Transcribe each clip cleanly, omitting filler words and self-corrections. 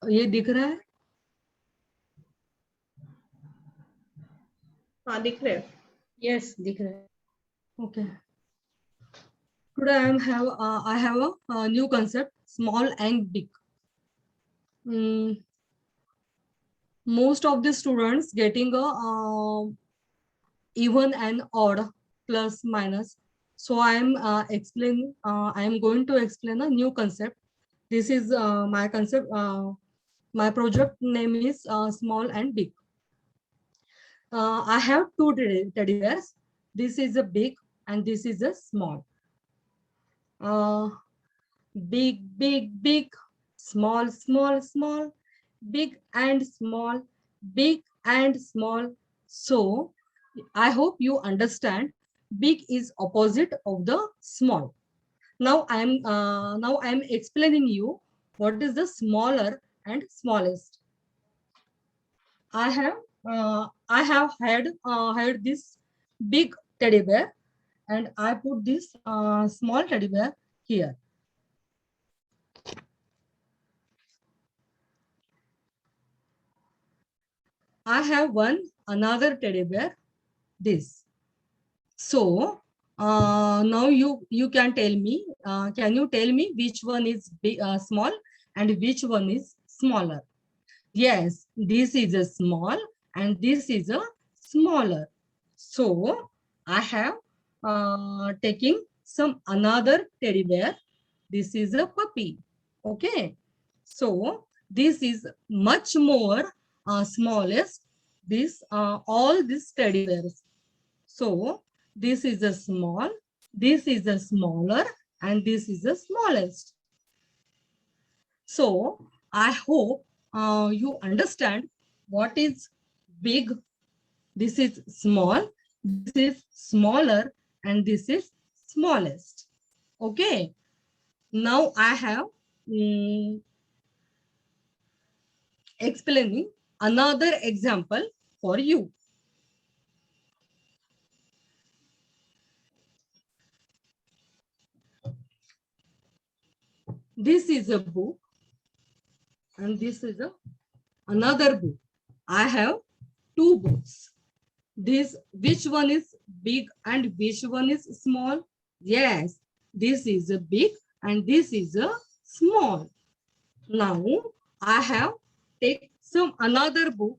ये दिख रहा है? हाँ दिख रहे हैं। Yes, दिख रहा है. Okay. Today I have a new concept, small and big. Most of the students getting a even and odd, plus minus. So I am I am going to explain a new concept. This is my concept. My project name is small and big. I have two teddy bears. This is a big and this is a small. Big, big, big, small, small, small, big and small, big and small. So I hope you understand. Big is opposite of the small. Now I am explaining you what is the smaller and smallest. I have had this big teddy bear, and I put this small teddy bear here. I have another teddy bear, this. So now you can tell me, can you tell me which one is big, small and which one is smaller? Yes, this is a small and this is a smaller. So I have taking some another teddy bear. This is a puppy. Okay. So this is much more smallest. This all these teddy bears. So this is a small, this is a smaller, and this is the smallest. So I hope you understand what is big, this is small, this is smaller, and this is smallest. Okay. Now I have explaining another example for you. This is a book and this is another book. I have two books. This, which one is big and which one is small? Yes, this is a big and this is a small. Now I have take some another book.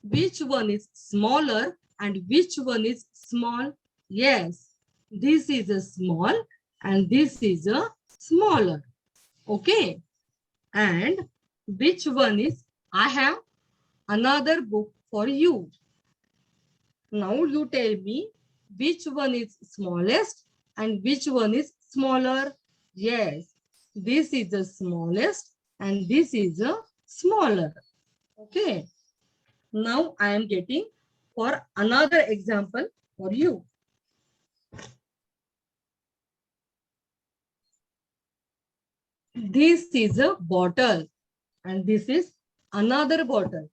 Which one is smaller and which one is small? Yes, this is a small and this is a smaller. Okay. And which one is, I have another book for you. Now you tell me which one is smallest and which one is smaller. Yes, this is the smallest and this is the smaller. Okay. Now I am getting for another example for you. This is a bottle and this is another bottle.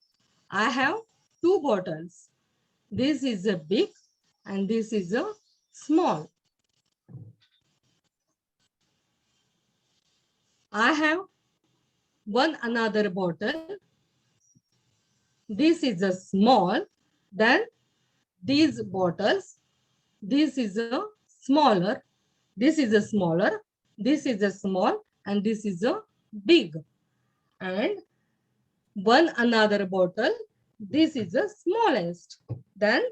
I have two bottles. This is a big and this is a small. I have one another bottle. This is a small. Then these bottles. This is a smaller. This is a smaller. This is a small and this is a big. And one another bottle. This is the smallest. Then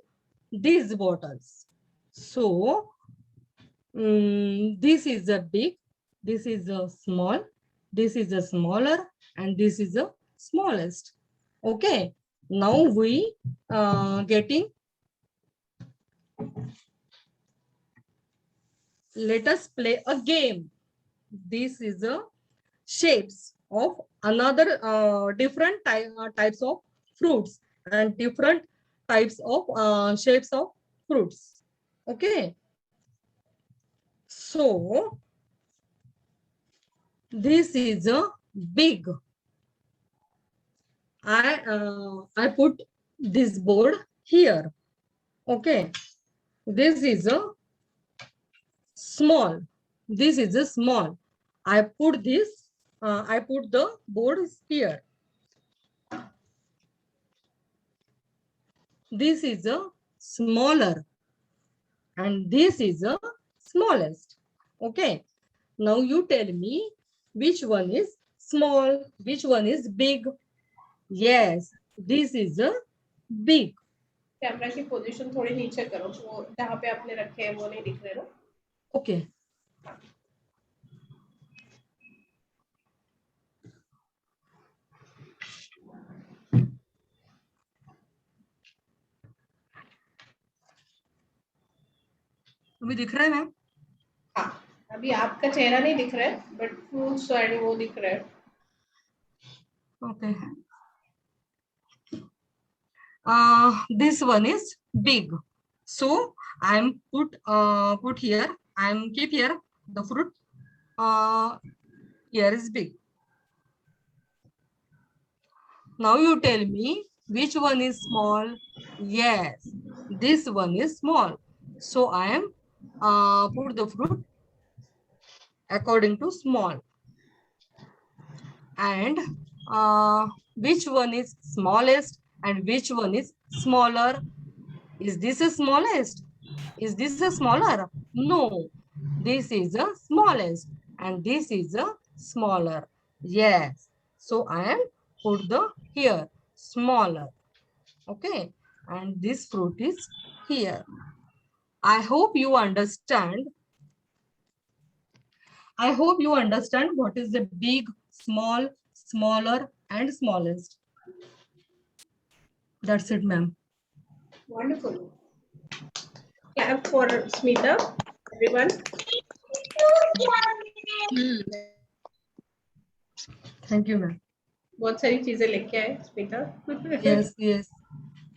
these bottles. So this is a big, this is a small, this is a smaller, and this is the smallest. Okay. Now we getting. Let us play a game. This is a shapes of another different types of fruits and different types of shapes of fruits. Okay. So this is a big. I put this board here. Okay. This is a small. This is a small. I put this I put the board here. This is a smaller and this is a smallest. Okay. Now you tell me which one is small, which one is big. Yes, this is a big. Camera की position थोड़ी नीचे करो, वो जहाँ पे आपने रखे हैं वो नहीं दिख रहे ना. Okay. अभी दिख रहा है मैम? हाँ, अभी आपका चेहरा नहीं दिख रहा है, बट फ्रूट्स एंड वो दिख रहा है. Okay. This one is big. So I'm put here. I'm keep here the fruit. Here is big. Now you tell me which one is small. Yes, this one is small. So I am put the fruit according to small. And which one is smallest and which one is smaller? Is this a smallest? Is this a smaller? No, this is a smallest and this is a smaller. Yes, so I am put the here smaller. Okay, and this fruit is here. I hope you understand. I hope you understand what is the big, small, smaller, and smallest. That's it, ma'am. Wonderful. Clap for Smita, everyone. Thank you, ma'am. बहुत सारी चीजें लेके आए Smita. Yes, yes.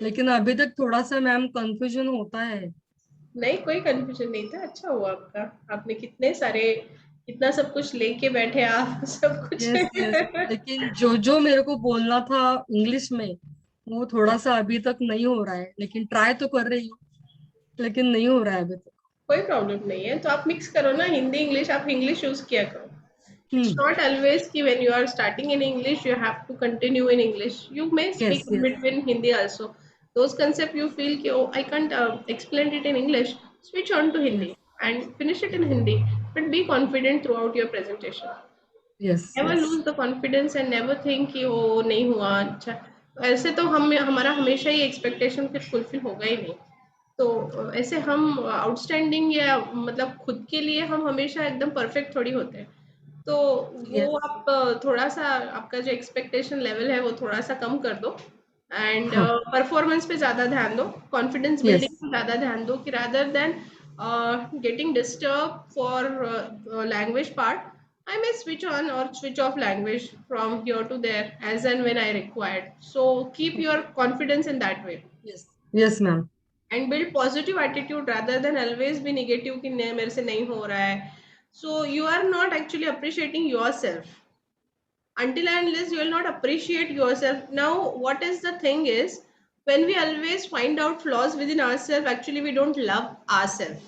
लेकिन अभी तक थोड़ा सा मैम कंफ्यूजन होता है. नहीं, कोई कंफ्यूजन नहीं था. अच्छा हुआ आपका, आपने कितना सब कुछ लेके बैठे आप सब कुछ. Yes, yes. लेकिन जो मेरे को बोलना था इंग्लिश में वो थोड़ा सा अभी तक नहीं हो रहा है, लेकिन ट्राई तो कर रही हूँ, लेकिन नहीं हो रहा है अभी तक. कोई प्रॉब्लम नहीं है, तो आप मिक्स करो ना, हिंदी इंग्लिश, आप इंग्लिश यूज किया करो. It's not always ki when you are starting in English, you have to continue in English. You may speak Yes, in yes. between Hindi also. Those concepts you feel ki, oh, I can't explain it in English. Switch on to Hindi Yes, and finish it in Hindi. But be confident throughout your presentation. yes, Never yes. lose the confidence and never think कि वो नहीं हुआ अच्छा. ऐसे तो हमारा हमेशा ही expectation फिर fulfill होगा ही नहीं. तो ऐसे हम आउटस्टैंडिंग या मतलब खुद के लिए हम हमेशा एकदम परफेक्ट थोड़ी होते हैं. तो वो Yes. आप थोड़ा सा आपका जो एक्सपेक्टेशन लेवल है वो थोड़ा सा कम कर दो एंड हाँ. परफॉर्मेंस पे ज़्यादा ध्यान दो, कॉन्फिडेंस बिल्डिंग Yes. पे ज़्यादा ध्यान दो कि rather than getting disturb for language part. I may switch on or switch off language from here to there as and when I required. So keep your confidence in that way Yes. Yes, ma'am. and build positive attitude rather than always be negative कि नहीं मेरे से नहीं हो रहा है. So you are not actually appreciating yourself. Until and unless you will not appreciate yourself. Now what is the thing is, when we always find out flaws within ourselves, actually we don't love ourselves.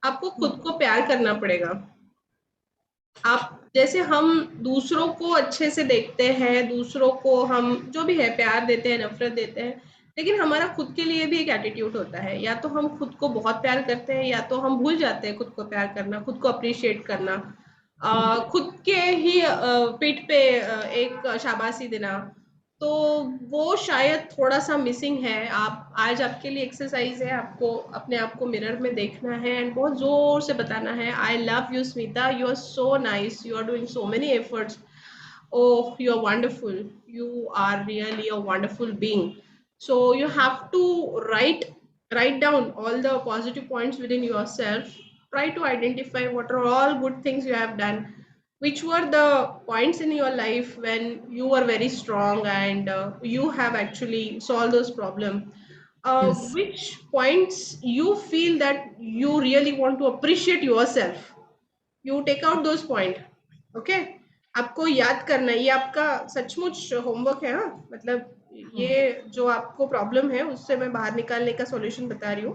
आपको खुद को प्यार करना पड़ेगा. आप जैसे हम दूसरों को अच्छे से देखते हैं, दूसरों को हम जो भी है प्यार देते हैं, नफरत देते हैं, लेकिन हमारा खुद के लिए भी एक एटीट्यूड होता है. या तो हम खुद को बहुत प्यार करते हैं या तो हम भूल जाते हैं खुद को प्यार करना, खुद को अप्रिशिएट करना, खुद के ही पीठ पे एक शाबाशी देना. तो वो शायद थोड़ा सा मिसिंग है. आप आज आपके लिए एक्सरसाइज है, आपको अपने आप को मिरर में देखना है एंड बहुत जोर से बताना है, I love you Smita, you are so nice, you are doing so many efforts, oh you are wonderful, you are really a wonderful being. So you have to write down all the positive points within yourself. Try to identify what are all good things you have done, which were the points in your life when you were very strong and you have actually solved those problems. Yes. Which points you feel that you really want to appreciate yourself, you take out those point. Okay, आपको याद करना है. ये आपका सचमुच homework है. हाँ, मतलब ये जो आपको प्रॉब्लम है उससे मैं बाहर निकालने का सॉल्यूशन बता रही हूँ.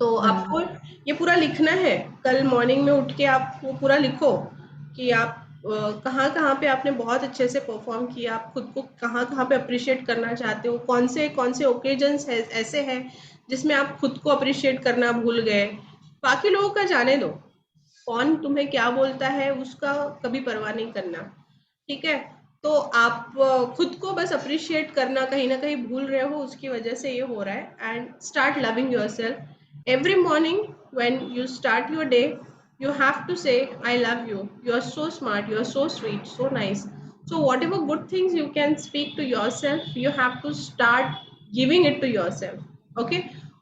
तो आपको ये पूरा लिखना है. कल मॉर्निंग में उठ के आप वो पूरा लिखो कि आप कहाँ कहाँ पे आपने बहुत अच्छे से परफॉर्म किया, आप खुद को कहाँ कहाँ पे अप्रिशिएट करना चाहते हो, कौन से ओकेजन्स ऐसे हैं जिसमें आप खुद को अप्रिशिएट करना भूल गए। बाकी लोगों का जाने दो, कौन तुम्हें क्या बोलता है उसका कभी परवाह नहीं करना, ठीक है। तो आप खुद को बस अप्रिशिएट करना कहीं ना कहीं भूल रहे हो, उसकी वजह से ये हो रहा है। And start loving yourself every morning when you start your day. You have to say, I love you. You are so smart. You are so sweet, so nice. So, whatever good things you can speak to yourself, you have to start giving it to yourself. Okay.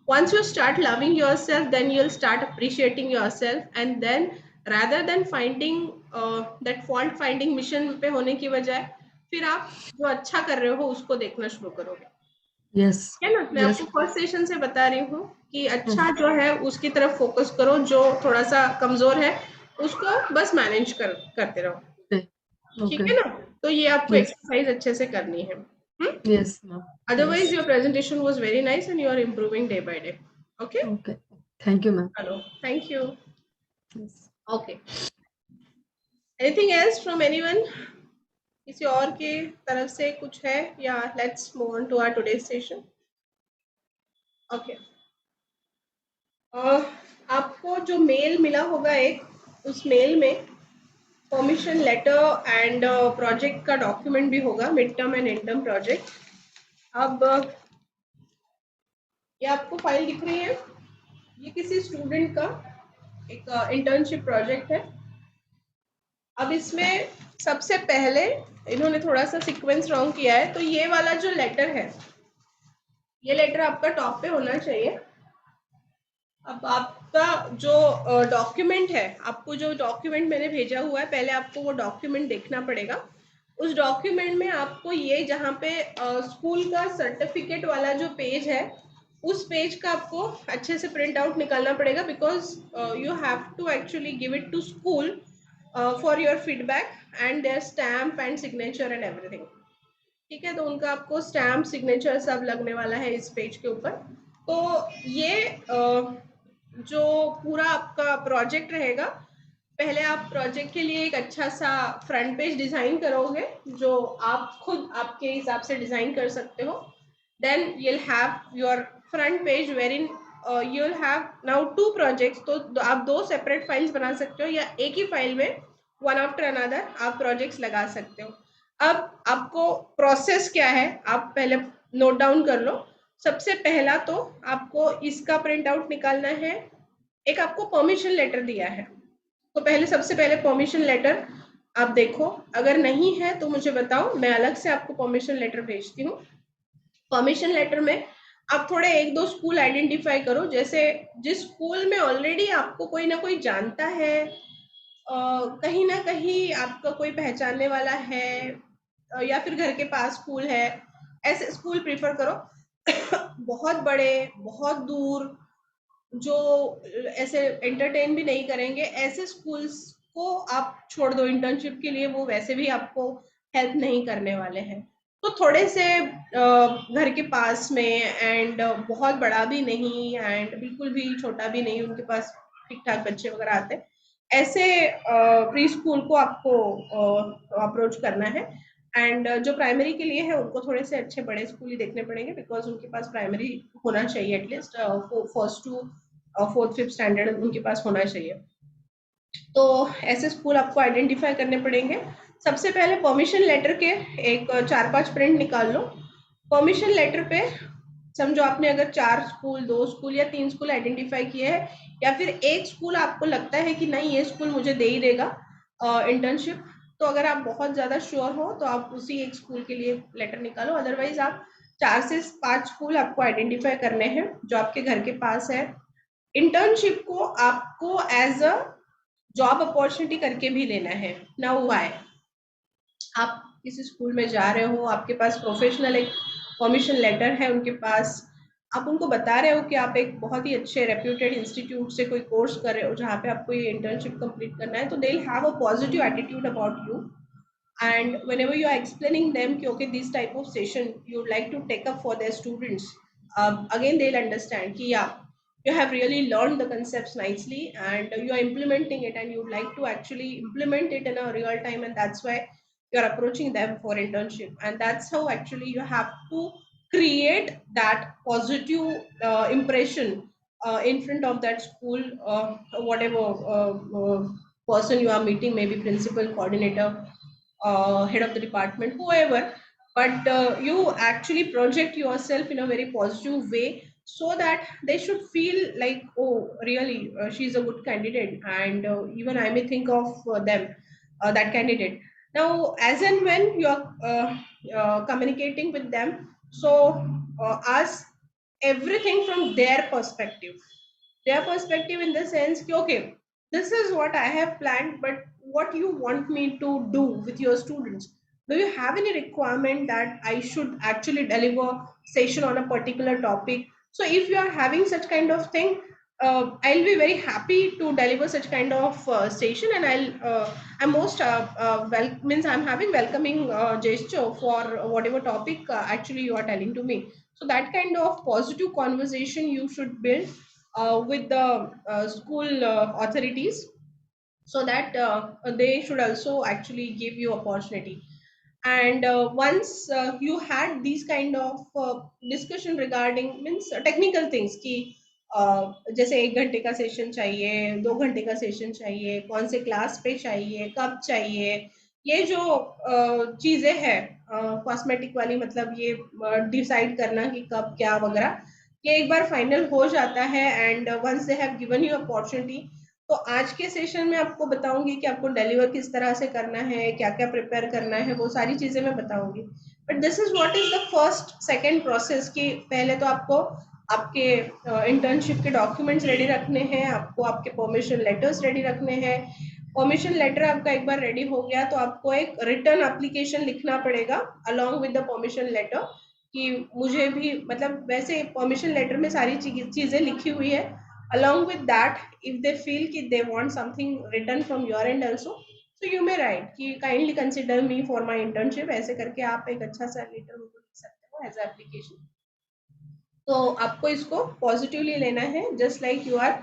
Once you start loving yourself, then you'll start appreciating yourself. And then, rather than finding that fault finding mission पे होने की बजाय, फिर आप जो अच्छा कर रहे हो उसको देखना शुरू करोगे। Yes. है ना, मैं Yes. आपको फर्स्ट सेशन से बता रही हूँ कि अच्छा जो है उसकी तरफ फोकस करो, जो थोड़ा सा कमजोर है उसको बस मैनेज करते रहो, Okay. ठीक Okay. है ना। तो ये आपको Yes. एक्सरसाइज अच्छे से करनी है। Yes, ma'am. Otherwise Yes. Your presentation was very nice and you are improving day by day. Okay, Okay. Thank you, ma'am. Hello, thank you. Yes. Okay, anything else from anyone? किसी और की तरफ से कुछ है या let's move on to our today's session. Okay, आपको जो मेल मिला होगा एक, उस मेल में परमिशन लेटर एंड प्रोजेक्ट का डॉक्यूमेंट भी होगा, mid term and end term project. अब ये आपको फाइल दिख रही है, ये किसी स्टूडेंट का एक इंटर्नशिप प्रोजेक्ट है। अब इसमें सबसे पहले इन्होंने थोड़ा सा सीक्वेंस रॉन्ग किया है, तो ये वाला जो लेटर है, ये लेटर आपका टॉप पे होना चाहिए। अब आपका जो डॉक्यूमेंट है, आपको जो डॉक्यूमेंट मैंने भेजा हुआ है, पहले आपको वो डॉक्यूमेंट देखना पड़ेगा। उस डॉक्यूमेंट में आपको ये जहाँ पे स्कूल का सर्टिफिकेट वाला जो पेज है, उस पेज का आपको अच्छे से प्रिंट आउट निकालना पड़ेगा, because you have to actually give it to school for your feedback and their stamp and signature and everything, ठीक है। तो उनका आपको स्टैम्प सिग्नेचर सब लगने वाला है इस पेज के ऊपर। तो ये जो पूरा आपका प्रोजेक्ट रहेगा, पहले आप प्रोजेक्ट के लिए एक अच्छा सा फ्रंट पेज डिजाइन करोगे, जो आप खुद आपके हिसाब से डिजाइन कर सकते हो। Then you'll have your front page wherein you'll have now 2 projects। तो आप 2 सेपरेट फाइल्स बना सकते हो, या एक ही फाइल में वन आफ्टर अनदर आप प्रोजेक्ट्स लगा सकते हो। अब आपको प्रोसेस क्या है, आप पहले नोट डाउन कर लो। सबसे पहला तो आपको इसका प्रिंट आउट निकालना है। एक आपको परमिशन लेटर दिया है, तो पहले सबसे पहले परमिशन लेटर आप देखो, अगर नहीं है तो मुझे बताओ, मैं अलग से आपको परमिशन लेटर भेजती हूँ। परमिशन लेटर में आप थोड़े 1-2 स्कूल आइडेंटिफाई करो, जैसे जिस स्कूल में ऑलरेडी आपको कोई ना कोई जानता है, कहीं ना कहीं आपका कोई पहचानने वाला है, या फिर घर के पास स्कूल है, ऐसे स्कूल प्रीफर करो। बहुत बड़े, बहुत दूर, जो ऐसे एंटरटेन भी नहीं करेंगे, ऐसे स्कूल्स को आप छोड़ दो इंटर्नशिप के लिए, वो वैसे भी आपको हेल्प नहीं करने वाले हैं। तो थोड़े से घर के पास में, एंड बहुत बड़ा भी नहीं एंड बिल्कुल भी छोटा भी नहीं, उनके पास ठीक ठाक बच्चे वगैरह आते हैं, ऐसे प्री स्कूल को आपको अप्रोच करना है। एंड जो प्राइमरी के लिए है उनको थोड़े से अच्छे बड़े स्कूल ही देखने पड़ेंगे, बिकॉज उनके पास प्राइमरी होना चाहिए at least first to 4th-5th standard उनके पास होना चाहिए। तो ऐसे स्कूल आपको आइडेंटिफाई करने पड़ेंगे। सबसे पहले परमिशन लेटर के एक 4-5 प्रिंट निकाल लो। परमिशन लेटर पे समझो आपने अगर 4 स्कूल, 2 स्कूल या 3 स्कूल आइडेंटिफाई किए हैं, या फिर एक स्कूल आपको लगता है कि नहीं ये स्कूल मुझे दे ही देगा इंटर्नशिप, तो अगर आप बहुत ज्यादा श्योर हो तो आप उसी एक स्कूल के लिए लेटर निकालो। अदरवाइज आप 4 से 5 स्कूल आपको आइडेंटिफाई करने हैं जो आपके घर के पास है। इंटर्नशिप को आपको एज अ जॉब अपॉर्चुनिटी करके भी लेना है। नाउ व्हाई, आप किसी स्कूल में जा रहे हो, आपके पास प्रोफेशनल एक परमिशन लेटर है उनके पास, आप उनको बता रहे हो कि आप एक बहुत ही अच्छे रेप्यूटेड इंस्टीट्यूट से कोई कोर्स कर रहे हो जहाँ पे आपको ये इंटर्नशिप कंप्लीट करना है, तो they will have a positive attitude about you. and whenever you are explaining them कि okay this type of session you would like to take up for their students, again they'll understand कि yeah you have really learned the concepts nicely and you are implementing it, and you'd like to actually implement it in a real time, and that's why you're approaching them for internship. And that's how actually you have to create that positive impression in front of that school, whatever person you are meeting, maybe principal, coordinator, head of the department, whoever. But you actually project yourself in a very positive way, so that they should feel like, oh, really, she's a good candidate, and even I may think of them, that candidate. Now, as and when you're communicating with them, so ask everything from their perspective, in the sense ki, okay, this is what I have planned, but what you want me to do with your students? Do you have any requirement that I should actually deliver session on a particular topic? So if you are having such kind of thing, I'll be very happy to deliver such kind of session, and I'm most well, means I'm having welcoming gesture for whatever topic actually you are telling to me. So that kind of positive conversation you should build with the school authorities, so that they should also actually give you opportunity. And once you had these kind of discussion regarding, means technical things कि जैसे 1 घंटे का session चाहिए, 2 घंटे का session चाहिए, कौन से क्लास पे चाहिए, कब चाहिए, ये जो चीजें हैं कॉस्मेटिक वाली, मतलब ये डिसाइड करना कि कब क्या वगैरह, ये एक बार फाइनल हो जाता है, and once they have given you opportunity, तो आज के सेशन में आपको बताऊंगी कि आपको डिलीवर किस तरह से करना है, क्या क्या प्रिपेयर करना है, वो सारी चीजें मैं बताऊंगी। But this is what is the first second process, कि पहले तो आपको आपके इंटर्नशिप के डॉक्यूमेंट्स रेडी रखने हैं, आपको आपके परमिशन लेटर्स रेडी रखने हैं। परमिशन लेटर आपका एक बार रेडी हो गया, तो आपको एक रिटर्न एप्लीकेशन लिखना पड़ेगा along with the permission letter, कि मुझे भी, मतलब वैसे परमिशन लेटर में सारी चीजें लिखी हुई है। Along with that, if they feel कि they want something written from your end also, so you may write कि kindly consider me for my internship, ऐसे करके आप एक अच्छा सा लेटर उनको लिख सकते हो एज एप्लीकेशन। तो आपको इसको पॉजिटिवली लेना है, just like you are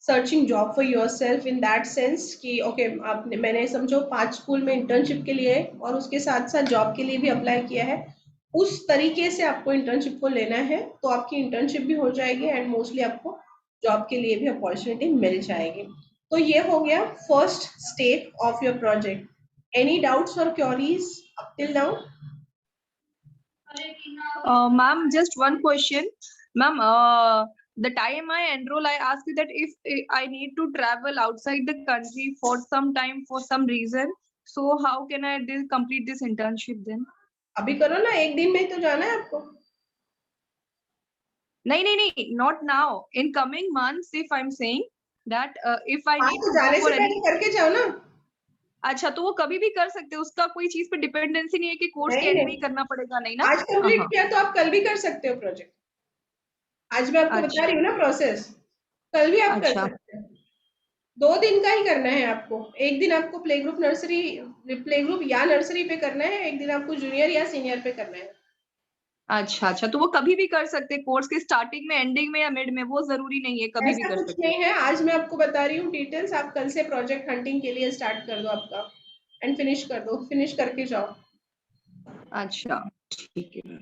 searching job for your self, in that sense कि ओके, आपने, मैंने समझो 5 स्कूल में इंटर्नशिप के लिए और उसके साथ साथ जॉब के लिए भी अप्लाई किया है, उस तरीके से आपको इंटर्नशिप को लेना है, तो आपकी इंटर्नशिप भी हो जाएगी एंड मोस्टली आपको जॉब के लिए भी अपॉर्चुनिटी मिल जाएगी। तो ये हो गया first step of your project. Any doubts और queries up till now? Ma'am, just one question. Ma'am, the time I enroll, I asked you that if I need to travel outside the country for some time, for some reason, so how can I complete this internship then? अभी करो ना, एक दिन में ही तो जाना है आपको। नहीं, not now. In coming months, if I'm saying that if I need to जाने go से for पहले any, करके जाओ ना। अच्छा, तो वो कभी भी कर सकते हैं, उसका कोई चीज पे डिपेंडेंसी नहीं है कि कोर्स के एंड में ही करना पड़ेगा, नहीं ना? आज कंप्लीट किया तो आप कल भी कर सकते हो प्रोजेक्ट। आज मैं आपको बता रही हूँ ना प्रोसेस, कल भी आप कर सकते हो। 2 दिन का ही करना है आपको। एक दिन आपको play group nursery, play group या नर्सरी पे करना है, एक दिन आपको जूनियर या सीनियर पे करना है। अच्छा, तो वो कभी भी कर सकते हैं, कोर्स के स्टार्टिंग में, एंडिंग में या मिड में, वो जरूरी नहीं है, कभी भी ऐसा कर कुछ सकते नहीं है, आज मैं आपको बता रही हूँ डिटेल्स। आप कल से प्रोजेक्ट हंटिंग के लिए स्टार्ट कर दो आपका, एंड फिनिश कर दो, फिनिश करके जाओ। अच्छा, ठीक है।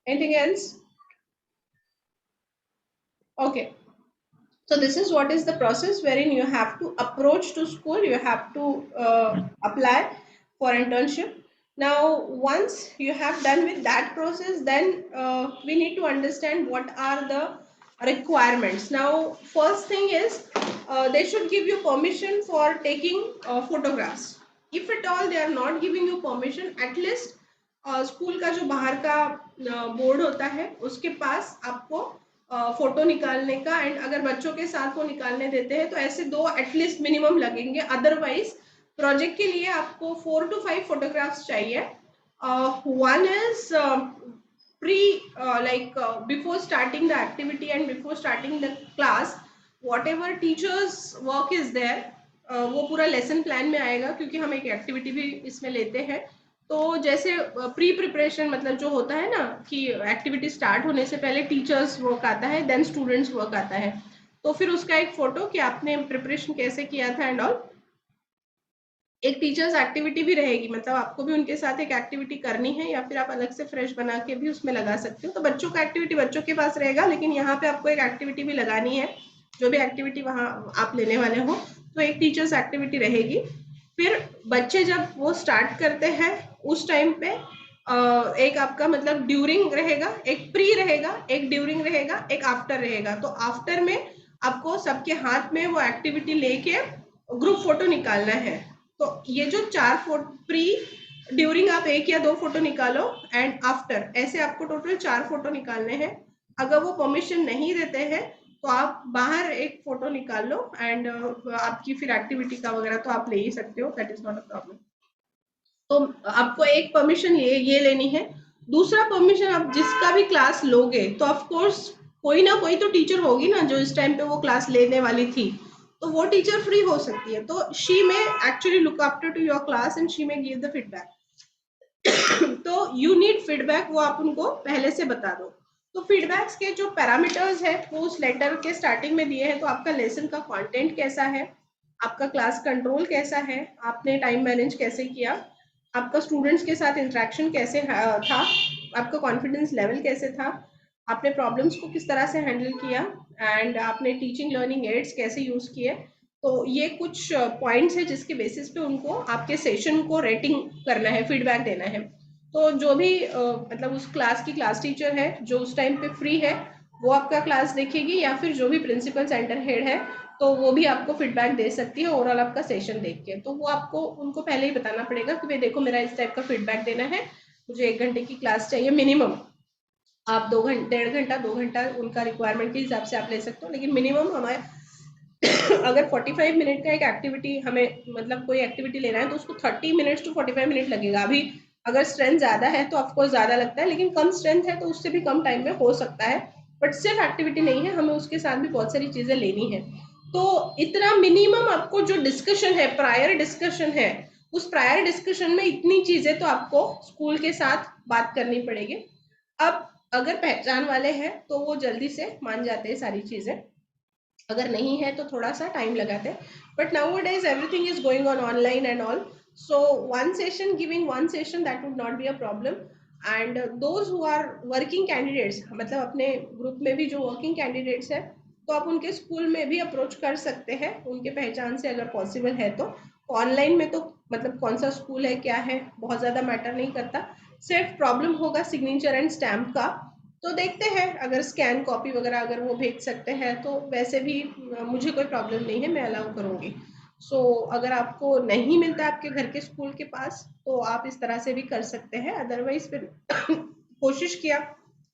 Anything else? Okay, so this is what is the process wherein you have to approach to school, you have to apply for internship. Now once you have done with that process, then we need to understand what are the requirements. Now first thing is they should give you permission for taking photographs. If at all they are not giving you permission, at least school का जो बाहर का board होता है उसके पास आपको photo निकालने का, एंड अगर बच्चों के साथ वो निकालने देते हैं तो ऐसे 2 एटलीस्ट मिनिमम लगेंगे। अदरवाइज प्रोजेक्ट के लिए आपको 4 to 5 फोटोग्राफ्स चाहिए। One is pre, like before starting the activity and before starting the class, whatever teachers work is there, वो पूरा लेसन प्लान में आएगा, क्योंकि हम एक एक्टिविटी भी इसमें लेते हैं। तो जैसे प्री प्रिपरेशन मतलब जो होता है ना कि एक्टिविटी स्टार्ट होने से पहले टीचर्स वर्क आता है, देन स्टूडेंट्स वर्क आता है, तो फिर उसका एक फोटो कि आपने प्रिपरेशन कैसे किया था एंड ऑल। एक टीचर्स एक्टिविटी भी रहेगी, मतलब आपको भी उनके साथ एक एक्टिविटी करनी है, या फिर आप अलग से फ्रेश बना के भी उसमें लगा सकते हो। तो बच्चों का एक्टिविटी बच्चों के पास रहेगा, लेकिन यहाँ पे आपको एक एक्टिविटी भी लगानी है, जो भी एक्टिविटी वहाँ आप लेने वाले हो, तो एक टीचर्स एक्टिविटी रहेगी। फिर बच्चे जब वो स्टार्ट करते हैं उस टाइम पे एक आपका मतलब ड्यूरिंग रहेगा, एक प्री रहेगा, एक ड्यूरिंग रहेगा, एक आफ्टर रहेगा। तो आफ्टर में आपको सबके हाथ में वो एक्टिविटी लेके ग्रुप फोटो निकालना है। तो ये जो 4 फोटो, प्री ड्यूरिंग आप 1 या 2 फोटो निकालो, एंड आफ्टर ऐसे आपको टोटल 4 फोटो निकालने हैं। अगर वो परमिशन नहीं देते हैं तो आप बाहर एक फोटो निकाल लो, एंड आपकी फिर एक्टिविटी का वगैरह तो आप ले ही सकते हो, that is not a problem. तो आपको एक परमिशन ये लेनी है। दूसरा परमिशन, आप जिसका भी क्लास लोगे तो ऑफ कोर्स कोई ना कोई तो टीचर होगी ना जो इस टाइम पे वो क्लास लेने वाली थी, तो वो टीचर फ्री हो सकती है, तो शी में actually look after two your class and she में गिव द फीडबैक। तो यू नीड फीडबैक, वो आप उनको पहले से बता दो। तो फीडबैक्स के जो पैरामीटर्स है वो उस लेटर के स्टार्टिंग में दिए हैं। तो आपका लेसन का कंटेंट कैसा है, आपका क्लास कंट्रोल कैसा है, आपने टाइम मैनेज कैसे किया, आपका स्टूडेंट्स के साथ इंटरेक्शन कैसे था, आपका कॉन्फिडेंस लेवल कैसे था, आपने प्रॉब्लम्स को किस तरह से हैंडल किया, एंड आपने टीचिंग लर्निंग एड्स कैसे यूज किए। तो ये कुछ पॉइंट्स है जिसके बेसिस पे उनको आपके सेशन को रेटिंग करना है, फीडबैक देना है। तो जो भी मतलब उस क्लास की क्लास टीचर है जो उस टाइम पे फ्री है, वो आपका क्लास देखेगी, या फिर जो भी प्रिंसिपल सेंटर हेड है तो वो भी आपको फीडबैक दे सकती है ओवरऑल आपका सेशन देख के। तो वो आपको उनको पहले ही बताना पड़ेगा कि भाई देखो मेरा इस टाइप का फीडबैक देना है, मुझे 1 घंटे की क्लास चाहिए मिनिमम। आप 2 घंटे 1.5 घंटा 2 घंटा उनका रिक्वायरमेंट के हिसाब से आप ले सकते हो, लेकिन मिनिमम हमारे अगर 45 मिनट का एक एक्टिविटी हमें मतलब कोई एक्टिविटी लेना है तो उसको 30 मिनट्स टू 45 मिनट लगेगा। अभी अगर स्ट्रेंथ ज्यादा है तो ऑफकोर्स ज्यादा लगता है, लेकिन कम स्ट्रेंथ है तो उससे भी कम टाइम में हो सकता है। बट सिर्फ एक्टिविटी नहीं है, हमें उसके साथ भी बहुत सारी चीजें लेनी है। तो इतना मिनिमम आपको जो डिस्कशन है, प्रायर डिस्कशन है, उस प्रायर डिस्कशन में इतनी चीजें तो आपको स्कूल के साथ बात करनी पड़ेगी। अब अगर पहचान वाले हैं तो वो जल्दी से मान जाते हैं सारी चीजें, अगर नहीं है तो थोड़ा सा टाइम लगाते हैं। But nowadays everything is going on online and all, so one session, giving one session, that would not be a problem. and those who are working candidates, मतलब अपने ग्रुप में भी जो वर्किंग कैंडिडेट्स है, तो आप उनके स्कूल में भी अप्रोच कर सकते हैं उनके पहचान से अगर पॉसिबल है तो। ऑनलाइन में तो मतलब कौन सा स्कूल है क्या है बहुत ज्यादा मैटर नहीं करता, सिर्फ प्रॉब्लम होगा सिग्नेचर एंड स्टैम्प का। तो देखते हैं अगर स्कैन कॉपी वगैरह अगर वो भेज सकते हैं तो वैसे भी मुझे कोई प्रॉब्लम नहीं है, मैं अलाउ करूंगी। सो अगर आपको नहीं मिलता आपके घर के स्कूल के पास तो आप इस तरह से भी कर सकते हैं। अदरवाइज फिर कोशिश किया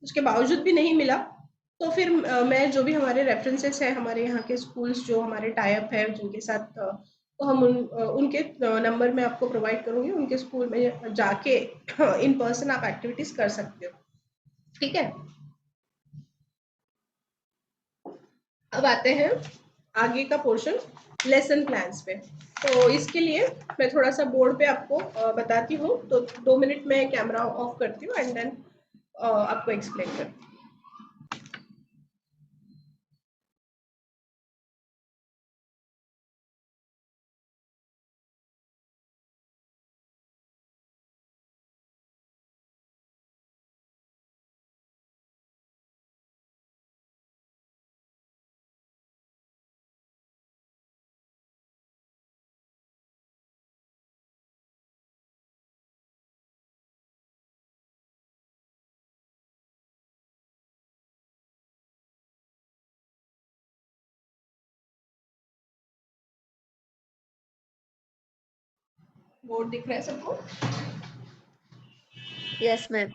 उसके बावजूद भी नहीं मिला तो फिर मैं जो भी हमारे रेफरेंसेस है हमारे यहाँ के स्कूल्स जो हमारे टाई अप है जिनके साथ तो हम उनके नंबर में आपको प्रोवाइड करूंगी, उनके स्कूल में जाके इन पर्सन आप एक्टिविटीज कर सकते हो। ठीक है, अब आते हैं आगे का पोर्शन लेसन प्लान्स पे। तो इसके लिए मैं थोड़ा सा बोर्ड पे आपको बताती हूँ। तो 2 मिनट में कैमरा ऑफ करती हूँ एंड देन आपको एक्सप्लेन करती हूँ। बोर्ड दिख रहा है सबको? Yes, ma'am.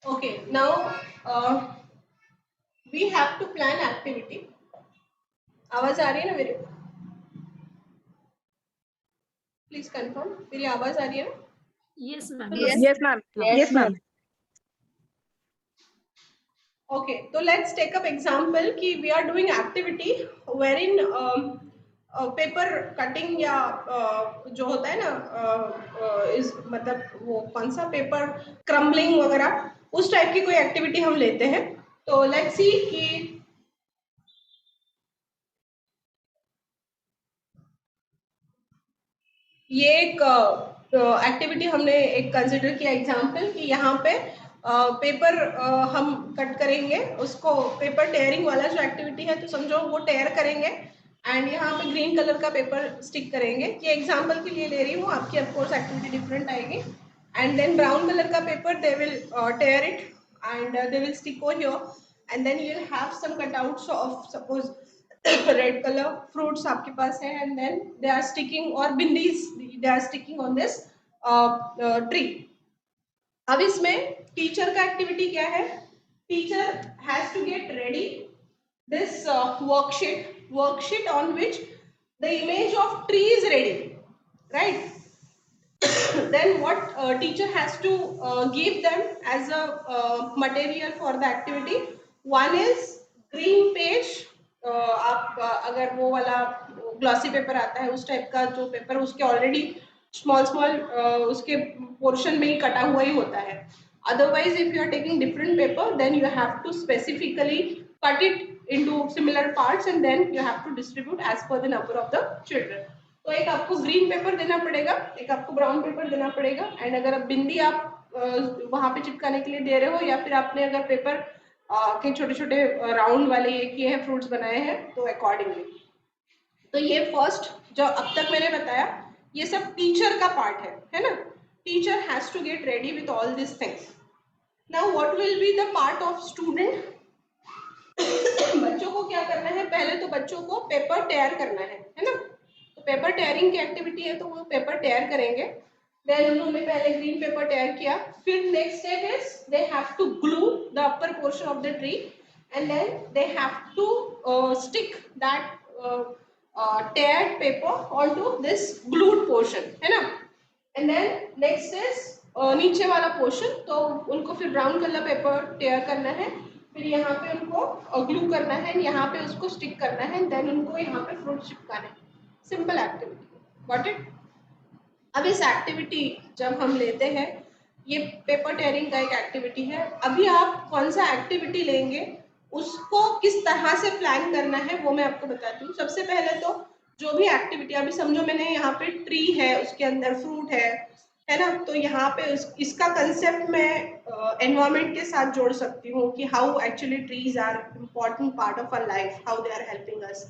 Okay, now we have to plan activity. आवाज आ रही है ना मेरी? प्लीज कंफर्म, मेरी आवाज आ रही है ना? Yes, ma'am. Yes, ma'am. Yes, ma'am. Okay, so let's take up example कि we are doing activity wherein paper cutting या जो होता है ना इस मतलब वो कौन सा पेपर क्रम्बलिंग वगैरह उस टाइप की कोई एक्टिविटी हम लेते हैं. तो लेट्स सी कि ये एक एक्टिविटी हमने एक कंसिडर किया एग्जाम्पल कि यहाँ पे पेपर हम कट करेंगे, उसको पेपर टेयरिंग वाला जो एक्टिविटी है तो समझो वो टेयर करेंगे एंड यहाँ पे ग्रीन कलर का पेपर स्टिक करेंगे. ये एग्जाम्पल के लिए ले रही हूँ, आपकी ऑफकोर्स एक्टिविटी डिफरेंट आएगी. एंड देन ब्राउन कलर का paper they will tear it and they will stick over here and then you will have some cutouts of suppose red colour fruits आपके पास है and then they are sticking और bindis they are sticking on this tree. अब इसमें teacher का activity क्या है? Teacher has to get ready this worksheet on which the image of tree is ready, right? Then what teacher has to give them as a material for the activity? One is green page. आप अगर वो वाला glossy paper आता है उस type का जो paper उसके ऑलरेडी स्मॉल उसके पोर्शन में ही कटा हुआ ही होता है. Otherwise, if you are taking different paper, then you have to specifically cut it into similar parts and then you have to distribute as per the number of the children. तो एक आपको green pepper देना पड़ेगा, एक आपको brown paper देना पड़ेगा and अगर आप बिंदी आप वहां पे चिपकाने के लिए दे रहे हो या फिर आपने अगर पेपर के छोटे छोटे राउंड वाले ये किए हैं फ्रूट्स बनाए हैं तो अकॉर्डिंगली. तो ये फर्स्ट जो अब तक मैंने बताया ये सब टीचर का पार्ट है ना. Teacher has to get ready with all this things. Now what will be the part of student? बच्चों को क्या करना है? पहले तो बच्चों को पेपर टेयर करना है ना. तो पेपर टेयरिंग की एक्टिविटी है तो वो पेपर टेयर करेंगे. देन उन्होंने पहले ग्रीन पेपर टेयर किया, फिर next step is they have to glue the upper portion of the tree and then they have to stick that teared paper onto this glued portion है ना. And then next is नीचे वाला portion, तो उनको फिर brown colour paper टेयर करना है, फिर यहाँ पे उनको ग्लू करना है, यहाँ पे उसको स्टिक करना है, देन उनको यहाँ पे फ्रूट चिपकाना है. Simple activity. Got it? अब इस एक्टिविटी जब हम लेते हैं, ये पेपर टेयरिंग का एक एक्टिविटी है. अभी आप कौन सा एक्टिविटी लेंगे उसको किस तरह से प्लान करना है वो मैं आपको बताती हूँ. सबसे पहले तो जो भी एक्टिविटी, अभी समझो मैंने यहाँ पे ट्री है, उसके अंदर फ्रूट है ना. तो यहाँ पे इसका कंसेप्ट मैं एनवायरमेंट के साथ जोड़ सकती हूँ कि how actually trees are important part of our life, how they are helping us.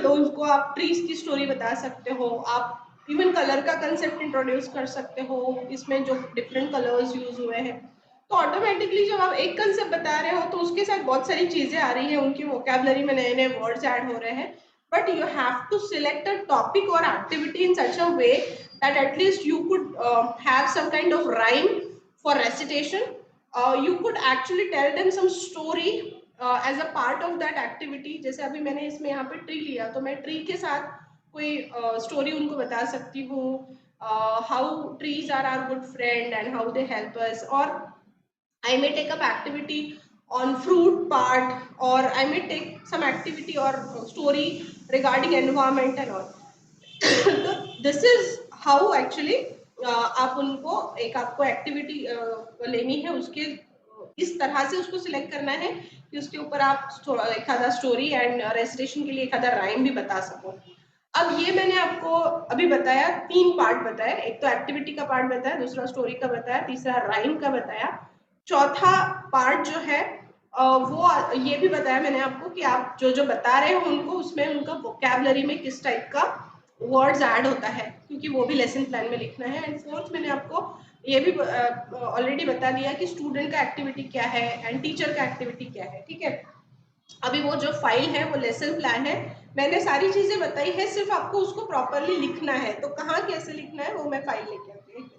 तो उसको आप ट्रीज की स्टोरी बता सकते हो. आप इवन कलर का कंसेप्ट इंट्रोड्यूस कर सकते हो इसमें जो डिफरेंट कलर्स यूज हुए हैं. तो ऑटोमेटिकली जब आप एक कंसेप्ट बता रहे हो तो उसके साथ बहुत सारी चीजें आ रही है, उनकी वोकैबुलरी में नए नए वर्ड्स ऐड हो रहे हैं. But you have to select a topic और activity in such a way that at least you could have some kind of rhyme for recitation. You could actually tell them some story as a part of that activity. जैसे अभी मैंने इसमें यहाँ पे tree लिया तो मैं tree के साथ कोई स्टोरी उनको बता सकती हूँ. How trees are our good friend and how they help us. और I may take up activity on fruit part, or I may take some activity or story regarding environment and all. So this is how actually आप उनको एक आपको activity लेनी है, उसके इस तरह से उसको सिलेक्ट करना है कि उसके ऊपर आप एक आधा स्टोरी एंड रेसिटेशन के लिए एक आधा राइम भी बता सको. अब ये मैंने आपको अभी बताया, 3 पार्ट बताया. एक तो एक्टिविटी का पार्ट बताया, दूसरा स्टोरी का बताया, तीसरा राइम का बताया, चौथा पार्ट जो है वो ये भी बताया मैंने आपको कि आप जो जो बता रहे हो उनको उसमें उनका वोकैबुलरी में किस टाइप का वर्ड्स ऐड होता है, क्योंकि वो भी लेसन प्लान में लिखना है. एंड फोर्थ मैंने आपको ये भी ऑलरेडी बता दिया कि स्टूडेंट का एक्टिविटी क्या है एंड टीचर का एक्टिविटी क्या है. ठीक है. अभी वो जो फाइल है वो लेसन प्लान है, मैंने सारी चीजें बताई है, सिर्फ आपको उसको प्रॉपरली लिखना है. तो कहाँ कैसे लिखना है वो मैं फाइल लेके आती हूँ.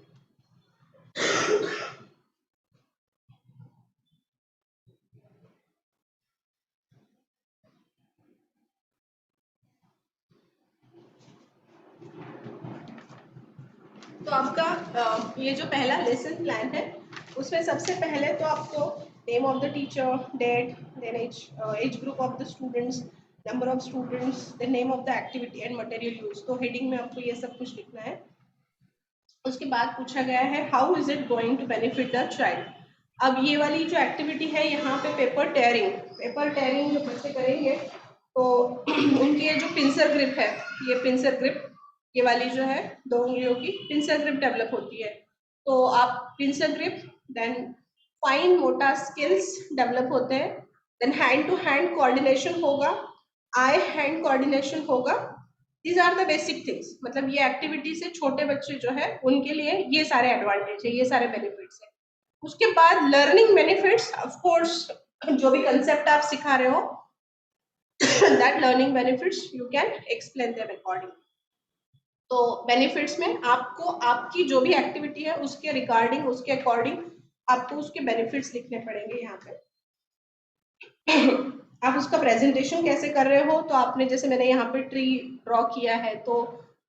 तो आपका ये जो पहला लेसन प्लान है उसमें सबसे पहले तो आपको name of the teacher, date, then age group of the students, number of students, the name of the activity and material used. तो heading में आपको ये सब कुछ लिखना है. उसके बाद पूछा गया है how is it going to benefit the child. अब ये वाली जो एक्टिविटी है यहाँ पे पेपर टेयरिंग जो बच्चे करेंगे तो उनकी जो पिंसर ग्रिप है, ये पिंसर ग्रिप, ये वाली जो है 2 उंगलियों की पिंसर ग्रिप डेवलप होती है. तो आप pincer grip, then fine motor skills develop होते हैं, then hand to hand coordination होगा, आई हैंड कोऑर्डिनेशन होगा. These are the basic things. मतलब ये एक्टिविटी से छोटे बच्चे जो है उनके लिए ये सारे एडवांटेज है, ये सारे बेनिफिट्स है. उसके बाद लर्निंग बेनिफिट्स, ऑफ कोर्स जो भी कंसेप्ट आप सिखा रहे हो that learning benefits you can explain them according. तो बेनिफिट्स में आपको आपकी जो भी एक्टिविटी है उसके रिगार्डिंग, उसके अकॉर्डिंग आपको उसके बेनिफिट्स लिखने पड़ेंगे यहाँ पे. आप उसका प्रेजेंटेशन कैसे कर रहे हो, तो आपने जैसे मैंने यहाँ पे ट्री ड्रॉ किया है तो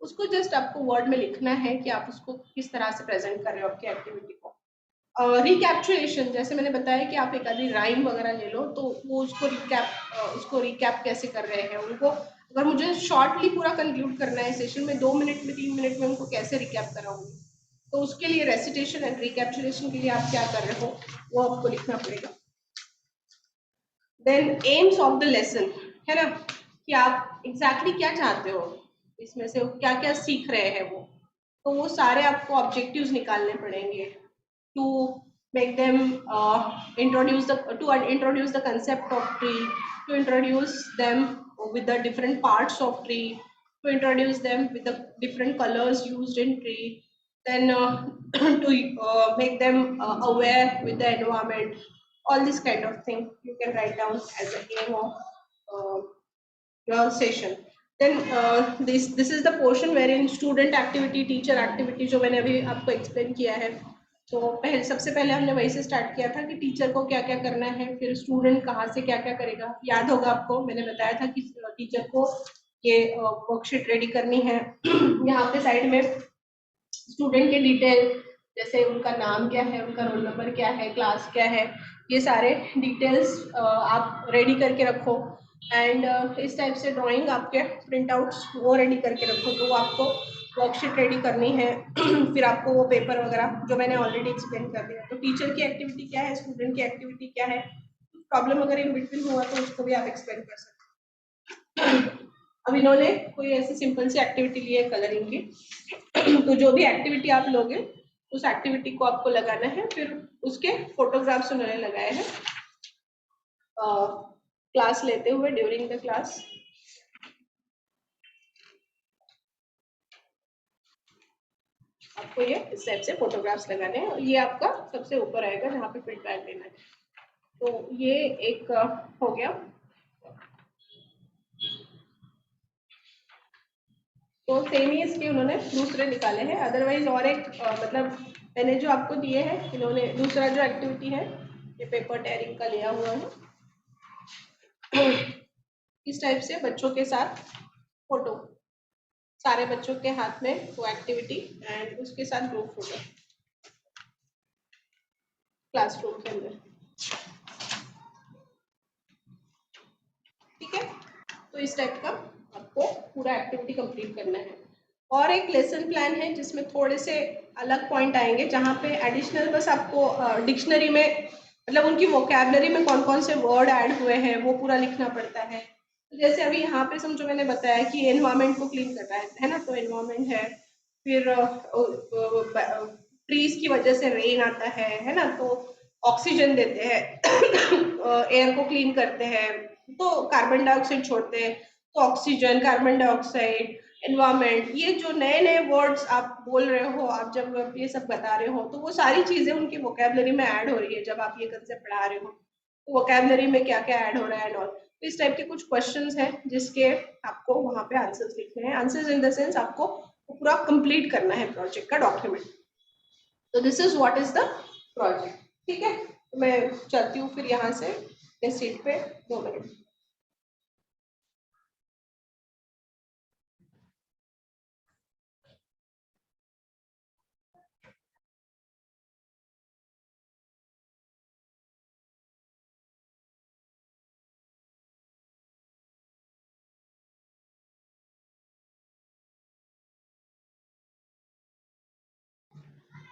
उसको जस्ट आपको वर्ड में लिखना है कि आप उसको किस तरह से प्रेजेंट कर रहे हो आपकी एक्टिविटी को. रिकैप्चुलेशन, जैसे मैंने बताया कि आप एक आधी राइम वगैरह ले लो तो वो उसको रिकैप कैसे कर रहे हैं उनको. अगर मुझे शॉर्टली पूरा कंक्लूड करना है सेशन में 2 मिनट में 3 मिनट में उनको कैसे रिकैप कराऊंगी, तो उसके लिए रेसिटेशन एंड रिकैप्चुलेशन के लिए आप क्या कर रहे हो वो आपको लिखना पड़ेगा. Then aims of the lesson है ना, कि आप एग्जैक्टली क्या चाहते हो इसमें से, क्या क्या सीख रहे हैं वो, तो वो सारे आपको ऑब्जेक्टिव्स निकालने पड़ेंगे. To make them introduce the concept of tree, to introduce them with the different parts of tree, to introduce them with the different colors used in tree, then to make them aware with the environment. All this kind of thing you can write down as a aim of your session. Then this is the portion wherein student activity, teacher activity जो मैंने अभी आपको explain किया है. तो सबसे पहले हमने वही से स्टार्ट किया था कि टीचर को क्या क्या करना है, फिर स्टूडेंट कहाँ से क्या क्या करेगा. याद होगा आपको, मैंने बताया था कि टीचर को ये वर्कशीट रेडी करनी है. यहाँ पे साइड में स्टूडेंट के डिटेल, जैसे उनका नाम क्या है, उनका रोल नंबर क्या है, क्लास क्या है, ये सारे डिटेल्स आप रेडी करके रखो. एंड इस टाइप से ड्राइंग आपके प्रिंट आउट्स वो रेडी करके रखो. तो वो आपको वर्कशीट रेडी करनी है. फिर आपको वो पेपर वगैरह जो मैंने ऑलरेडी एक्सप्लेन कर दिया. तो टीचर की एक्टिविटी क्या है, स्टूडेंट की एक्टिविटी क्या है, प्रॉब्लम अगर इन बिटवीन हुआ तो उसको भी आप एक्सप्लेन कर सकते हैं. अब इन्होंने कोई ऐसी सिंपल सी एक्टिविटी ली है कलरिंग की. तो जो भी एक्टिविटी आप लोगे उस एक्टिविटी को आपको लगाना है. फिर उसके फोटोग्राफ्स उन्होंने लगाए हैं क्लास लेते हुए, ड्यूरिंग द क्लास. आपको ये इस टाइप से फोटोग्राफ्स लगाने हैं. ये आपका सबसे ऊपर आएगा जहाँ पे फीडबैक देना है. तो ये एक हो गया. तो सेम ही इसके उन्होंने दूसरे निकाले हैं. अदरवाइज और एक मतलब मैंने जो आपको दिए हैं, इन्होंने दूसरा जो एक्टिविटी है ये पेपर टेयरिंग का लिया हुआ है. इस टाइप से बच्चों के साथ फोटो, सारे बच्चों के हाथ में वो एक्टिविटी एंड उसके साथ ग्रुप फोटो क्लासरूम के अंदर. ठीक है, तो इस टाइप का आपको पूरा एक्टिविटी कंप्लीट करना है. और एक लेसन प्लान है जिसमें थोड़े से अलग पॉइंट आएंगे, जहाँ पे एडिशनल बस आपको डिक्शनरी में मतलब उनकी वोकैबलरी में कौन कौन से वर्ड ऐड हुए हैं वो पूरा लिखना पड़ता है. तो जैसे अभी यहाँ पे समझो मैंने बताया कि एनवायरमेंट को क्लीन करना है ना, तो एनवायरमेंट है. फिर ट्रीज की वजह से रेन आता है ना, तो ऑक्सीजन देते हैं, एयर को क्लीन करते हैं, तो कार्बन डाइऑक्साइड छोड़ते हैं, तो ऑक्सीजन, कार्बन डाइऑक्साइड, एनवायरमेंट. ये जो नए नए वर्ड्स आप बोल रहे हो, आप जब ये सब बता रहे हो, तो वो सारी चीजें उनकी वोकैबलरी में ऐड हो रही है जब आप ये कंसेप्ट पढ़ा रहे हो. तो वोकैबलरी में क्या क्या ऐड हो रहा है एंड ऑल. तो इस टाइप के कुछ क्वेश्चंस हैं जिसके आपको वहां पे आंसर्स लिखने हैं. आंसर्स इन द सेंस आपको पूरा कंप्लीट करना है प्रोजेक्ट का डॉक्यूमेंट. तो this is what is the project. ठीक है, तो मैं चलती हूँ फिर यहाँ से इस सीट पे 2 मिनट.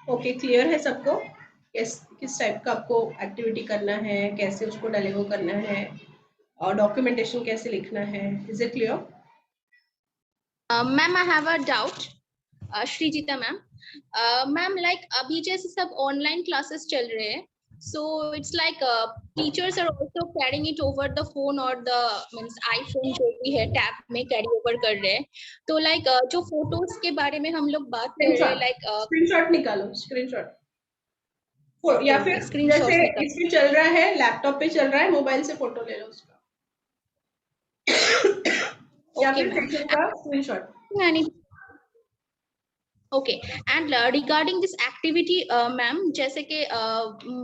ओके, क्लियर है सबको? किस टाइप का आपको एक्टिविटी करना है, कैसे उसको डिलीवर करना है, और डॉक्यूमेंटेशन कैसे लिखना है? Is it clear? Ma'am I have a doubt, Srijita ma'am. Ma'am like अभी जैसे सब ऑनलाइन क्लासेस चल रहे हैं, so it's like teachers are also carrying it over the phone or the means iPhone जो भी है टैब में कैरी ओवर कर रहे हैं। तो लाइक जो फोटोज के बारे में हम लोग बात कर रहे हैं, लाइक स्क्रीनशॉट निकालो, स्क्रीनशॉट, या फिर स्क्रीनशॉट जैसे निकाल। इसमें चल रहा है, लैपटॉप पे चल रहा है, मोबाइल से फोटो ले लो उसका, या Okay, फिर ma'am. सेशन का screenshot. Okay and regarding this activity ma'am, जैसे कि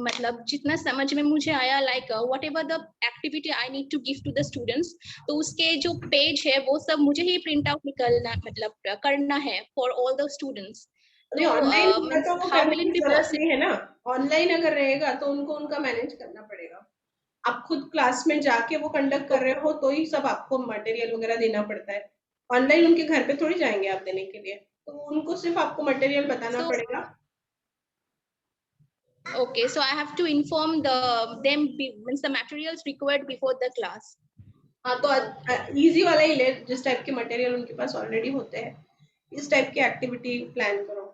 मतलब जितना समझ में मुझे आया, like whatever the activity I need to give to the students, तो उसके जो पेज है वो सब मुझे ही प्रिंट आउट निकलना मतलब करना है फॉर ऑल द स्टूडेंट्स। अरे ऑनलाइन होगा तो वो हाउ करने विल इट की बी जरूरत पॉसिबल? नहीं है ना। ऑनलाइन अगर रहेगा तो उनको उनका मैनेज करना पड़ेगा। आप खुद क्लास में जाके वो कंडक्ट कर रहे हो तो ही सब आपको मटेरियल वगैरह देना पड़ता है। ऑनलाइन उनके घर पे थोड़ी जाएंगे आप देने के लिए, तो उनको सिर्फ आपको मटेरियल बताना पड़ेगा। Okay, so I have to inform them means the materials required before the class. हाँ, तो इजी वाला ही ले, जिस टाइप के मटेरियल उनके पास ऑलरेडी होते हैं, इस टाइप की एक्टिविटी प्लान करो।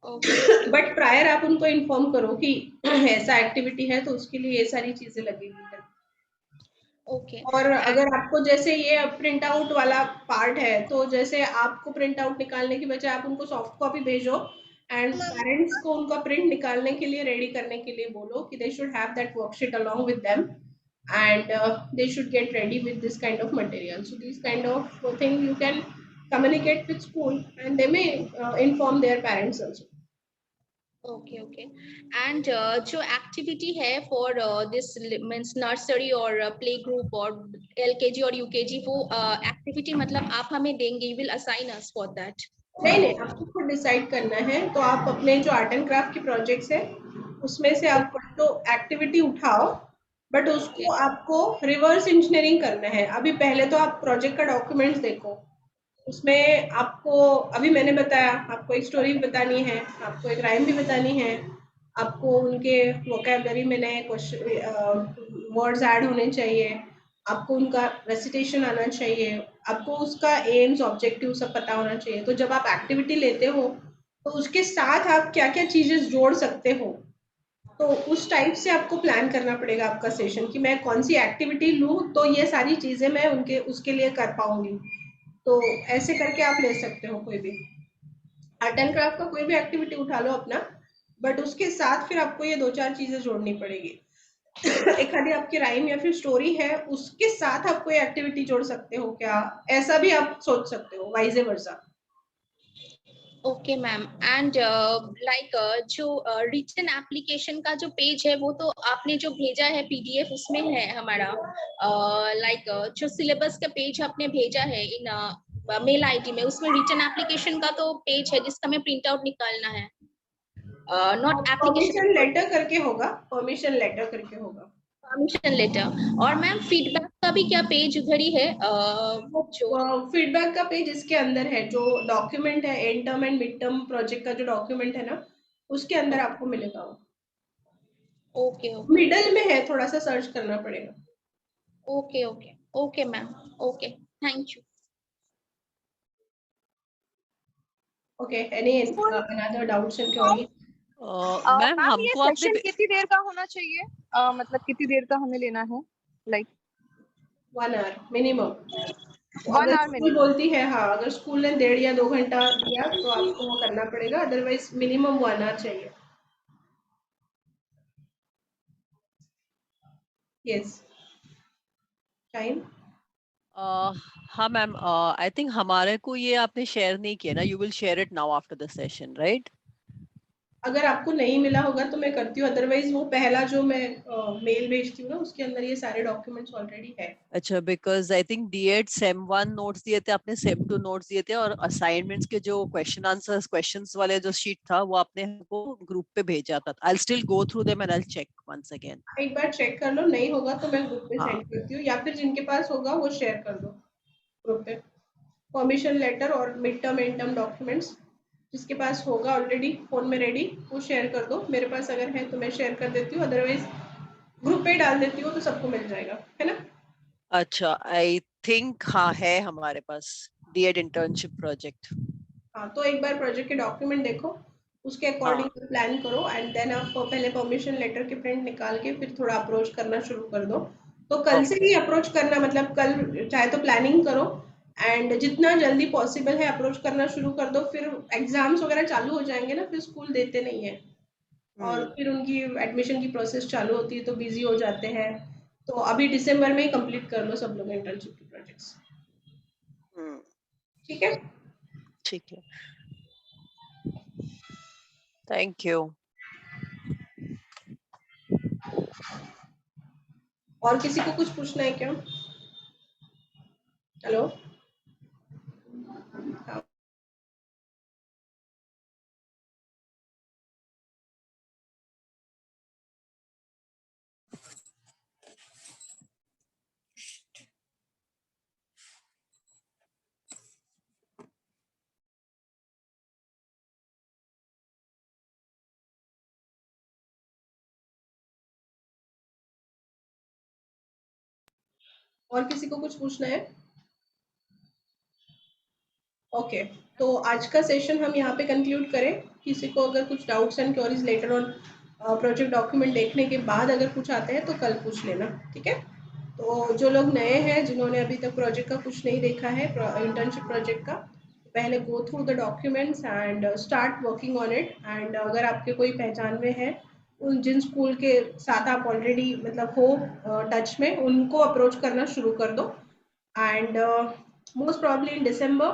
Okay. बट प्रायर आप उनको इन्फॉर्म करो कि ऐसा एक्टिविटी है तो उसके लिए ये सारी चीजें लगेगी। Okay. और अगर आपको जैसे ये प्रिंट आउट वाला पार्ट है, तो जैसे आपको प्रिंट आउट निकालने की बजाय आप उनको सॉफ्ट कॉपी भेजो, एंड पेरेंट्स को उनका प्रिंट निकालने के लिए रेडी करने के लिए बोलो कि they should have that worksheet along with them, and they should get ready with this kind of material. So these kind of thing you can communicate with school, and they may inform their parents also. Okay, okay. And जो activity है for this means nursery और play group और LKG और UKG, वो activity मतलब आप हमें देंगे, you will assign us for that? नहीं, आपको खुद डिसाइड करना है। तो आप अपने जो आर्ट एंड क्राफ्ट के प्रोजेक्ट्स है उसमें से आप तो एक्टिविटी उठाओ, बट उसको आपको रिवर्स इंजीनियरिंग करना है। अभी पहले तो आप प्रोजेक्ट का डॉक्यूमेंट्स देखो, उसमें आपको अभी मैंने बताया, आपको एक स्टोरी भी बतानी है, आपको एक राइम भी बतानी है, आपको उनके वोकैबुलरी में नए वर्ड्स ऐड होने चाहिए, आपको उनका रेसिटेशन आना चाहिए, आपको उसका एम्स ऑब्जेक्टिव सब पता होना चाहिए। तो जब आप एक्टिविटी लेते हो तो उसके साथ आप क्या क्या चीजें जोड़ सकते हो, तो उस टाइप से आपको प्लान करना पड़ेगा आपका सेशन कि मैं कौन सी एक्टिविटी लूँ तो ये सारी चीजें मैं उनके उसके लिए कर पाऊंगी। तो ऐसे करके आप ले सकते हो कोई भी आर्ट एंड क्राफ्ट का कोई भी एक्टिविटी उठा लो अपना, बट उसके साथ फिर आपको ये 2-4 चीजें जोड़नी पड़ेगी। एक आधी आपकी राइम या फिर स्टोरी है, उसके साथ आप कोई एक्टिविटी जोड़ सकते हो क्या, ऐसा भी आप सोच सकते हो, wise versa. Okay ma'am. And like जो रिटन एप्लीकेशन का जो पेज है वो तो आपने जो भेजा है पीडीएफ उसमें है हमारा, लाइक जो सिलेबस का पेज आपने भेजा है इन मेल आईडी में, उसमें रिटन एप्लीकेशन का तो पेज है जिसका हमें प्रिंट आउट निकालना है, नॉट एप्लीकेशन। परमिशन लेटर करके होगा, परमिशन लेटर करके होगा। Permission letter. और मैम फीडबैक का भी क्या पेज उधर ही है? जो फीडबैक का पेज इसके अंदर है, जो डॉक्यूमेंट है and term and mid term project का जो डॉक्यूमेंट है ना, उसके अंदर आपको मिलेगा वो। ओके ओके मिडल में है, थोड़ा सा सर्च करना पड़ेगा। Okay okay okay ma'am, okay, thank you. Okay, any another doubts and queries? Ma'am ma'am ये हमको आपने सेशन कितनी देर का होना चाहिए? मतलब कितनी देर का हमें लेना है? Like 1 our minimum. 1 अगर आवर स्कूल मिनिमम। बोलती है, हाँ, अगर स्कूल ने 1.5 या 2 घंटा दिया तो आपको वो करना पड़ेगा, अदरवाइज मिनिमम 1 आवर चाहिए। Yes, time. हाँ मैम, आई थिंक हमारे को ये आपने शेयर नहीं किया ना, you will share it now after the session, right? अगर आपको नहीं मिला होगा तो मैं करती हूँ, अदरवाइज वो पहला जो मैं मेल भेजती हूँ ना, उसके अंदर ये सारे डॉक्यूमेंट्स ऑलरेडी है। अच्छा, because I think D8 same 1 notes दिए थे आपने, सेम 2 नोट्स दिए थे, और असाइनमेंट्स के जो क्वेश्चन आंसर्स क्वेश्चंस वाले जो शीट था वो आपने हमको ग्रुप पे भेजा था। I will still go through them and I will check once again. एक बार चेक कर लो, नहीं होगा तो मैं ग्रुप पे हाँ। सेंड करती हूँ, या फिर जिनके पास होगा वो शेयर कर दो ग्रुप पे। परमिशन लेटर और mid term and term documents जिसके पास होगा ऑलरेडी फोन में रेडी वो शेयर कर दो, मेरे पास अगर है तो मैं शेयर कर देती हूँ, अदरवाइज ग्रुप पे डाल देती हूँ तो सबको मिल जाएगा, है ना? अच्छा, आई थिंक हाँ है हमारे पास डीएड इंटर्नशिप प्रोजेक्ट। हाँ, तो एक बार प्रोजेक्ट के डॉक्यूमेंट देखो, उसके हाँ अकॉर्डिंग प्लान करो एंड देन आप पहले परमिशन लेटर के प्रिंट निकाल के फिर थोड़ा अप्रोच करना शुरू कर दो। तो कल से ओके ही अप्रोच करना, मतलब कल चाहे तो प्लानिंग करो एंड जितना जल्दी पॉसिबल है अप्रोच करना शुरू कर दो। फिर एग्जाम्स वगैरह चालू हो जाएंगे ना, फिर स्कूल देते नहीं है और फिर उनकी एडमिशन की प्रोसेस चालू होती है तो बिजी हो जाते हैं। तो अभी दिसंबर में ही कंप्लीट कर लो सब लोग इंटर्नशिप के प्रोजेक्ट्स, ठीक है? ठीक है, थैंक यू। और किसी को कुछ पूछना है क्या? हेलो? हाँ। और किसी को कुछ पूछना है? ओके, तो आज का सेशन हम यहाँ पे कंक्लूड करें। किसी को अगर कुछ doubts and queries later on project document देखने के बाद अगर कुछ आते हैं तो कल पूछ लेना, ठीक है? तो जो लोग नए हैं, जिन्होंने अभी तक प्रोजेक्ट का कुछ नहीं देखा है, इंटर्नशिप प्रोजेक्ट का, पहले go through the documents and start working on it. And अगर आपके कोई पहचान में है, उन जिन स्कूल के साथ आप ऑलरेडी मतलब हो टच में, उनको अप्रोच करना शुरू कर दो। And most probably in December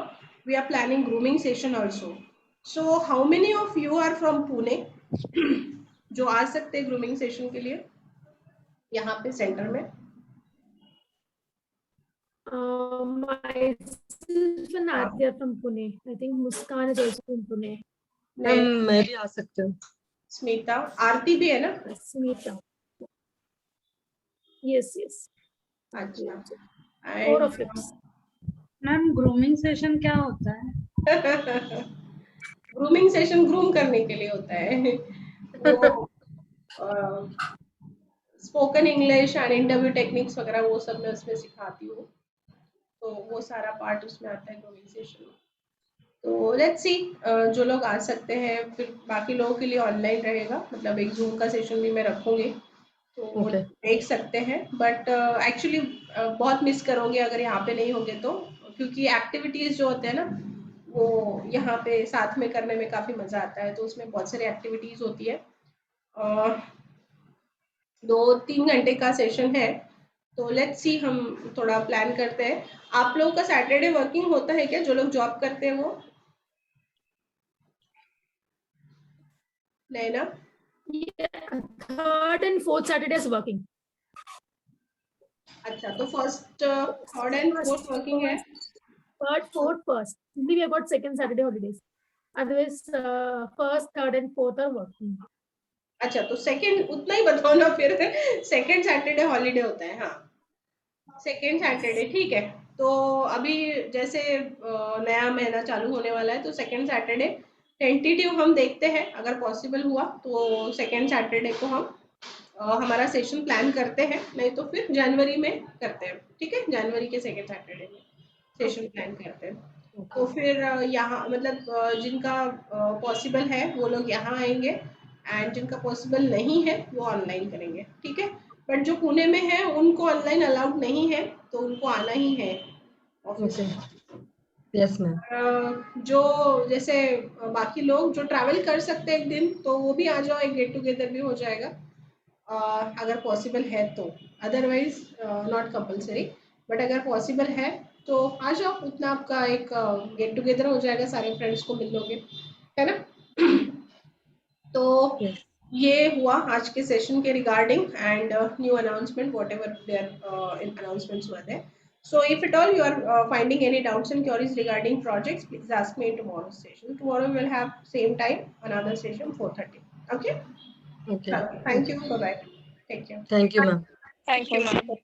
we are planning grooming session also. So how many of you are from Pune जो आ सकते हैं grooming session के लिए यहाँ पे सेंटर में? Myself and Adya from Pune. I think Muskan is also from Pune. मैं भी आ सकती हूँ। स्मिता, आरती भी है ना? Smita. Yes, yes. अच्छा, 4 of us. Ma'am grooming session क्या होता है? ग्रूमिंग सेशन ग्रूम करने के लिए होता है वो spoken English and interview techniques वगैरह वो सब मैं उसमें सिखाती हूँ, तो वो सारा पार्ट उसमें आता है ग्रूमिंग सेशन में। तो लेट्स सी, जो लोग आ सकते हैं, फिर बाकी लोगों के लिए ऑनलाइन रहेगा, मतलब एक जूम का सेशन भी मैं रखूंगी, तो वो Okay. देख सकते हैं। बट एक्चुअली बहुत मिस करोगे अगर यहाँ पे नहीं होगे तो, क्योंकि एक्टिविटीज जो होते हैं ना वो यहाँ पे साथ में करने में काफी मजा आता है। तो उसमें बहुत सारी एक्टिविटीज होती है, 2-3 घंटे का सेशन है। तो लेट्स सी, हम थोड़ा प्लान करते हैं। आप लोगों का सैटरडे वर्किंग होता है क्या, जो लोग जॉब करते हैं वो? नहीं ना? Yeah, 3rd and 4th Saturday is working. अच्छा, तो first, third and fourth working है? 3rd, 4th, 1st. Only we have got 2nd Saturday holidays. Otherwise, 1st, 3rd and 4th are working. अच्छा, तो सेकंड उतना ही बताओ ना फिर सेकंड सैटरडे हॉलीडे होता है? हाँ, सेकंड सैटरडे, ठीक है। तो अभी जैसे नया महीना चालू होने वाला है, तो सेकंड सैटरडे टेंटेटिव हम देखते हैं, अगर पॉसिबल हुआ तो सेकंड सैटरडे को हम हमारा सेशन प्लान करते हैं, नहीं तो फिर जनवरी में करते हैं, ठीक है? जनवरी के सेकंड सैटरडे में सेशन प्लान करते हैं। तो फिर यहाँ मतलब जिनका पॉसिबल है वो लोग यहाँ आएंगे एंड जिनका पॉसिबल नहीं है वो ऑनलाइन करेंगे, ठीक है? बट जो पुणे में है उनको ऑनलाइन अलाउड नहीं है, तो उनको आना ही है ऑफिस। Yes ma'am. जो जैसे बाकी लोग जो ट्रैवल कर सकते हैं एक दिन, तो वो भी आ जाओ, एक गेट टुगेदर भी हो जाएगा अगर पॉसिबल है तो। अदरवाइज नॉट कंपलसरी, बट अगर पॉसिबल है तो आ जाओ, उतना आपका एक गेट टुगेदर हो जाएगा, सारे फ्रेंड्स को मिल लोगे, है ना? तो Yes. ये हुआ आज के सेशन के regarding and new announcement, whatever there announcements were there. So if at all you are finding any doubts and queries regarding projects, please ask me in tomorrow's session. Tomorrow we will have same time, another session 4:30. Okay? Okay. Thank you. Bye bye. Take care. Thank you, ma'am. Thank you, ma'am.